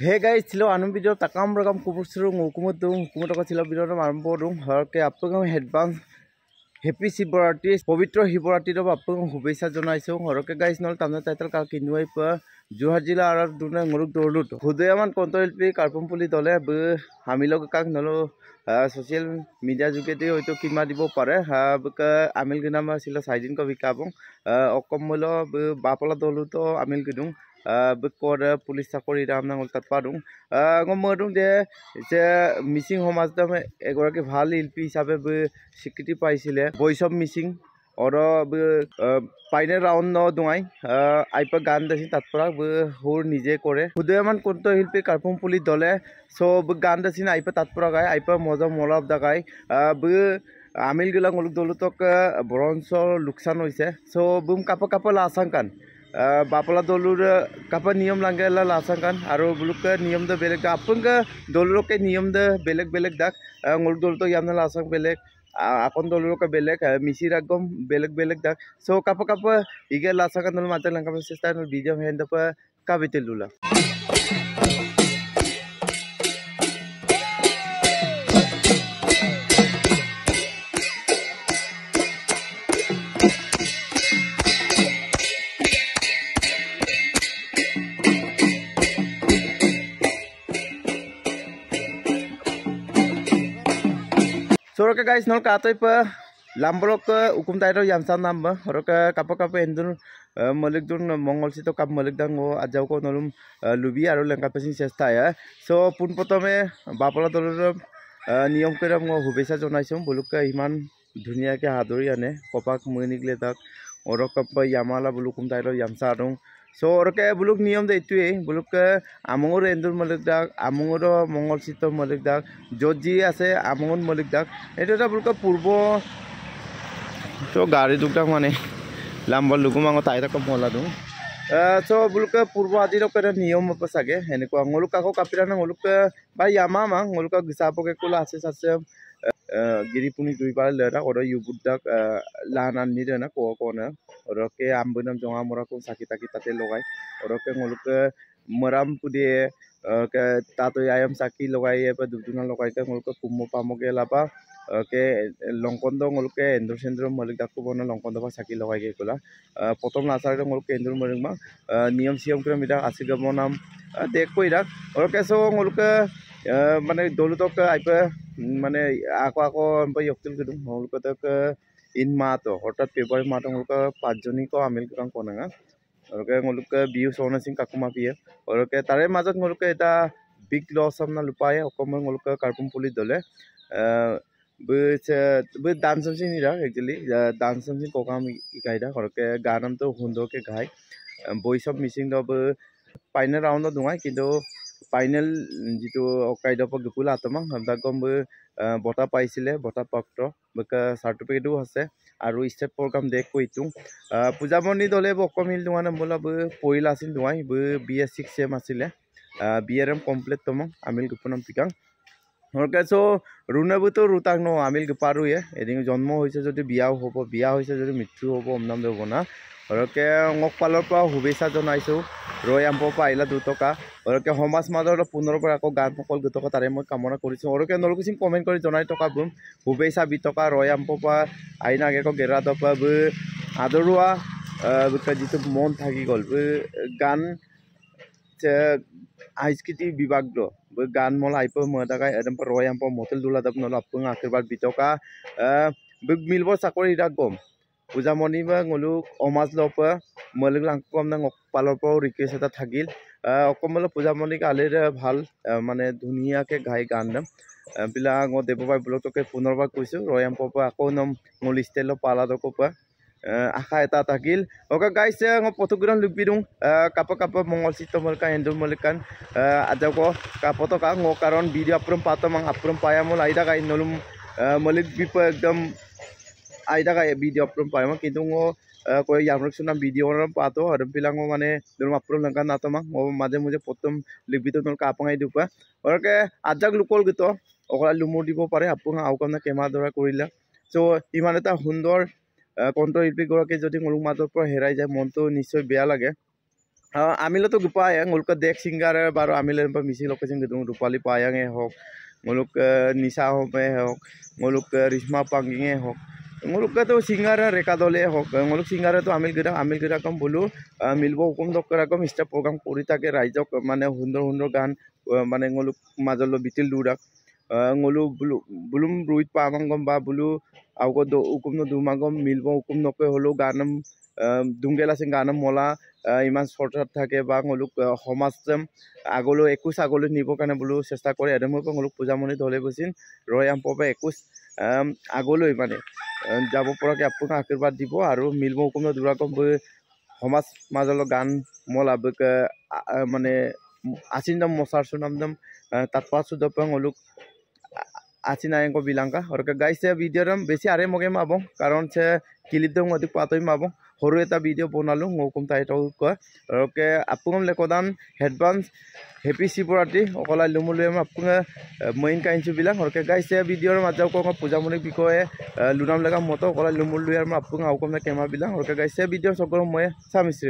Hey guys, hello. Anum video takam rakam kupusru ngukumudung kumutaka sila video ram arambodung harke apungam headband happy Shivaratri পবিত্ৰ শিৱৰাত্ৰিৰ আপোনাক শুভেচ্ছা জনাইছো হৰকে গাইছ নল তামনা টাইটেল কা কিনুৱাই প যোৰহাট জিলা আৰু দুনে মুৰুক দৰলুত হুদয়মান কন্ট্ৰলপি কাৰ্পমপুলি দলে ব হামিলক কাক নলো সোশ্যাল মিডিয়া যোগেদি হয়তো কিমা দিব পাৰে বক আমিল গনাম ছিল সাইদিন ক বিকাবং অকমল বাপলা দলুত আমিল গদুং বকৰ পুলিচ চাকৰি ৰাম নাঙল তাত পাদুং গমদুং যে মিচিং সমাজ দমে এগৰাকী ভাল শিল্পী হিচাপে স্বীকৃতি পাইছিলে বৈশৱ মিচিং और पाइने राउंड न दुआई आइपा गान दसी तत्परा हुर निजे करे हुदयमान कन्ठशिल्पी कार्पमपुली दले सब गान दसी आइपा तत्परा गाय आइपा मजा मलाब दागाय आमिल गिला मुलुक दलुतक ब्रंस लुकसान होइसे सो बुम कापा कापा लासांकान बापला दलुर कापा नियम लांगे लासांकान आरो बुलुक नियम द बेलेग आपंग दलुरके नियम द बेलेग बेलेग दाक मुलुक दलुत यामना लासांग बेलेग akon dolo ka belek misiragom belek belek dak so kapa kapa iga lasakan dol mata lang kapa sesta no video henda pa kabitel dula Sorok guys nol katoi pa lamborok ukum tairo yamsan namba horok kapa kapa endun malik dun mongol sito kap malik dang o ajau ko nolum lubi aro lengka pesin sesta ya so pun potome bapala dolor niyom kera mo hubesa jonaisum buluk iman dunia ke hadori ane kopak munikle tak orok kapa yamala bulukum tairo yamsa dong so orke buluk niyom de itu buluk amongor endur malik dak amongor mongol sito malik dak joji ase amongon malik dak eto ta buluk purbo so gari dukta mane lambal lukumango taita ko mola dum so buluk purbo adi rok niyom pa sage heneko ngoluk kako kapira na ngoluk ba yama ma ngoluk gisapo ke kula ase sase giri puni dui par lera oro yubudak lanan ni na ko na oro ke ambunam jonga mora ko sakita kita te logai oro ke ngoluk maram pude ke tato ayam saki logai pa duduna logai ke ngoluk kumo pamoge lapa ke longkondo ngoluk ke endor sendro malik dakku bona longkondo pa saki logai ke kula protom nasar ke ngoluk endor maring ma niyam siam kra mida asiga monam dek ko irak oro ke so ngoluk মানে দলুতক আইপা মানে আকো এমপা ইকতিল গদুম হলকতক in মাতো হঠাৎ paper মাতো হলক পাঁচজনী কো আমিল কাং কোনাঙা হলকে হলক বিউ সোনা সিং কাকুমা পিয়ে হলকে তারে মাজত হলক এটা বিগ লস আমনা লুপায় অকম হলক কার্পমপুলি দলে বে ডান্সম সিং নিরা একচুয়ালি ডান্সম সিং কোকাম ইকাইদা হলকে গানাম তো হুন্দো के গায় বৈশব মিসিং দব পাইনে রাউন্ড দুঙাই কিন্তু ফাইনেল যেটো অকাইডপ গপুলা আতমা হামদাগম বটা পাইছিলে বটা পক্ত বক সার্টিফিকেটও আছে আৰু স্টেট প্রোগ্রাম দেখ কইতুং পূজামণি দলে বকমিল দুঙানা বলা ব পইল আছিল দুঙাই ব BS6 সেম আছিলে BRM কমপ্লিট তম আমিল গপুনম পিকাং হরকে সো রুনাবুতো রুতাং ন আমিল গপারুয়ে এদিন জন্ম হইছে যদি বিয়াও হবো বিয়া হইছে যদি মৃত্যু হবো অমনাম দেব না হরকে ngকপালৰ পৰা শুভেচ্ছা জনাইছো ৰয় আম্প পাইলা 2 টকা হৰকে সমাজ মাজৰ পুনৰ পৰা আকৌ গান সকল গতক তাৰে মই কামনা কৰিছো হৰকে নলকুচিং কমেন্ট কৰি জনাই টকা বুম শুভেচ্ছা 2 টকা ৰয় আম্প পা আইনাগে ক গেৰা দপা ব আদৰুৱা যিটো মন থাকি গল গান আইস্কিটি বিভাগ দ গান মল আইপ মদাগাই এদম ৰয় আম্প মতেল দুলা দপ নল আপং আশীৰ্বাদ 2 টকা মিলব চাকৰি ৰাগম পূজামণি বা ngoluk সমাজ লপ মলিক লাংকম না পালৰ পৰা ৰিকুৱেষ্ট এটা থাকিল অকমল পূজামণিক আলেৰ ভাল মানে ধুনিয়াকে গাই গান নাম বিলা দেৱবাই ব্লককে পুনৰবাৰ কৈছো ৰয়াম পপ আকৌ নাম মল ষ্টাইল পালা দকপ আশা এটা থাকিল ওকে গাইছে পথগুৰন লুবিদুং কাপা কাপা মংগল চিত্তমলকা এন্ডুল মলিকান আজাকো কাপতকা কাৰণ ভিডিও আপৰম পাতমাং আপৰম পায়ামল আইদা গাই নলুম মলিক বিপ একদম আইদা গাই ভিডিও আপরম পাইমা কিন্তু কই ইয়ামরক সুনা ভিডিও পাতো আর পিলাঙ্গো মানে দরম আপরম লঙ্কা নাতমা ও মাঝে মাঝে প্রথম লিবিতো নল কাপাঙাই দুপা ওরকে আজাক লুকল গিতো ওকলা লুমুর দিব পারে আপং আউকামনা কেমা দৰা কৰিলা সো ইমান এটা সুন্দৰ কণ্ঠশিল্পী গৰাকী যদি মুলুক মাজৰ পৰা হেৰাই যায় মনটো নিশ্চয় বেয়া লাগে amilo to gupayang nguluk dek singar baru amilo pa misi lokasi gedung rupali payang hok nguluk nisa hope hok nguluk risma pangging hok nguluk to singar rekadole hok nguluk singar to amil gera kam bolu milbo hukum dokkar kam stage program kori থাকে রাইজক মানে সুন্দর গান মানে nguluk মাজলো bitil durak ngulu bulum ruit pamangom ba bulu augo do hukum no dumagom milbo hukum nokke holo ganam Dunggela Singh গানম মলা ইমান শর্টত থাকে বা ngoluk সমাজম আগলৈ 21 আগলৈ নিব কাৰণে বলো চেষ্টা কৰে এডমৰ পৰা ngoluk পূজামণি ধলে বসিন ৰয়াম পবে 21 আগলৈ মানে যাব পৰাকে আপোনাক আশীৰ্বাদ দিব আৰু মিলব হুকুম দুৰাকম সমাজ মাজলৰ গান মলা মানে আচিন্দম মছাৰ সুনামদম তাতপা সুদপং ngoluk আচিনায়ক বিলাঙ্কা আৰু গাইছে ভিডিঅ'ম বেছি আৰে মগে মাবং কাৰণ সে ক্লিপ দং অধিক পাতই মাবং সৰু এটা ভিডিঅ' বনালো হুকুম টাইটল কয় আৰু আপোন লেকদান এডভান্স হেপি শিৱৰাত্ৰি অকলা লুমুলে আপোন মেইন কাইনছু বিলাক আৰু গাইছে ভিডিঅ'ৰ মাজৰ কক পূজামণিৰ বিষয়ে লুনাম লগা মতো অকলা লুমুল লৈ আৰু আপোন আউকম কেমা বিলাক আৰু গাইছে ভিডিঅ' সকলো মই চামিশ্ৰী